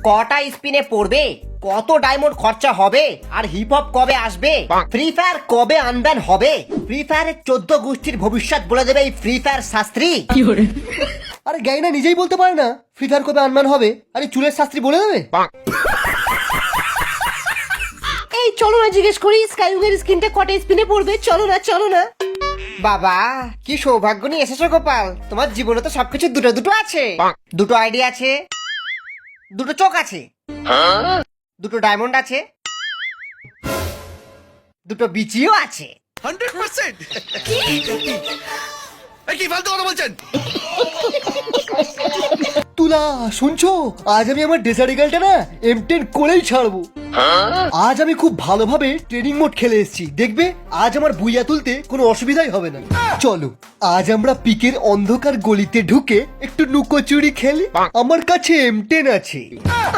কটা স্পিনে পড়বে, কত ডায়মন্ড খরচা হবে, আর হিপ হপ কবে আসবে, ফ্রি ফায়ার কবে আনব্যান হবে, ফ্রি ফায়ারের 14 গোষ্ঠীর ভবিষ্যৎ বলে দেবে এই ফ্রি ফায়ার শাস্ত্রী। আরে গাইনা নিজেই বলতে পারে না ফ্রি ফায়ার কবে আনম্যান হবে, আরে চুলের শাস্ত্রী বলে দেবে। এই চলো না জিজ্ঞেস করি স্কাইউগের স্কিনটা কটা স্পিনে পড়বে, চলো না। বাবা কি সৌভাগ্য নিয়ে এসেছো গোপাল, তোমার জীবনে তো সবকিছু দুটো দুটো আছে। দুটো আইডি আছে, দুটো চোখ আছে, দুটো ডায়মন্ড আছে, দুটো বিচিও আছে। 100%। কি ফালতু কথা বলছেন? তুলা শুনছো, আজ আমি আমার ডেসারিগালটা না M10 করেই ছাড়বো। আজ আমি খুব ভালোভাবে ট্রেনিং মোড খেলে এসেছি, দেখবে আজ আমার বুইয়া তুলতে কোনো অসুবিধাই হবে না। চলো আজ আমরা পিকের অন্ধকার গলিতে ঢুকে একটু লুকোচুরি খেলি। আমার কাছে M10 আছে,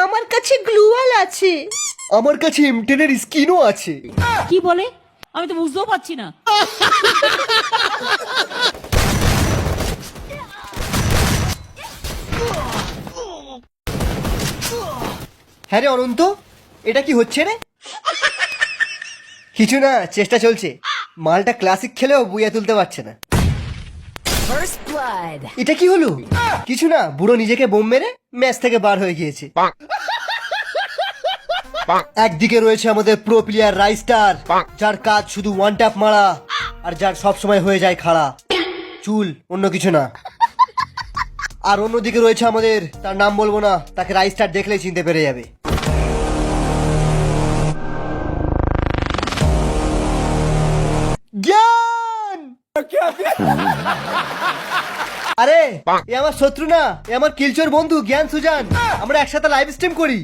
আমার কাছে গ্লুয়াল আছে, আমার কাছে M10 এর স্কিনও আছে। কি বলে আমি তো বুঝতেও পারছি না। হ্যাঁ রে অনন্ত, এটা কি হচ্ছে রে? কিছু না, চেষ্টা চলছে। মালটা ক্লাসিক খেলেও বুইয়া তুলতে পারছে না। এটা কি হলো? কিছু না, বুড়ো নিজেকে বোম মেরে ম্যাচ থেকে বার হয়ে গিয়েছে। একদিকে রয়েছে আমাদের প্রো প্লেয়ার রাইস্টার, যার কাজ শুধু ওয়ান ট্যাপ মারা, আর যার সব সময় হয়ে যায় খাড়া চুল, অন্য কিছু না। আর অন্যদিকে রয়েছে আমাদের, তার নাম বলবো না, তাকে রাইস্টার দেখলেই চিনতে পেরে যাবে। জ্ঞান! আরে এ আমার শত্রু না, এ আমার কিলচোর বন্ধু জ্ঞান সুজান। আমরা একসাথে লাইভ স্ট্রিম করি।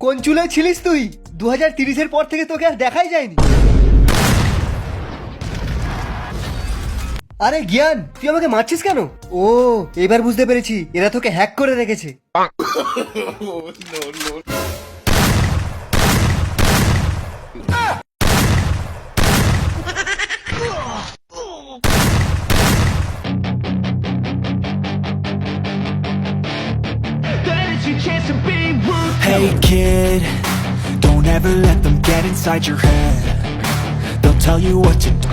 কোন চুলে ছিলিস তুই? 2030-এর পর থেকে তোকে আর দেখাই যায়নি। আরে জ্ঞান, তুই আমাকে মারছিস কেন? ও এবার বুঝতে পেরেছি, এরা তোকে হ্যাক করে রেখেছে। Hey kid, don't ever let them get inside your head. They'll tell you what to do,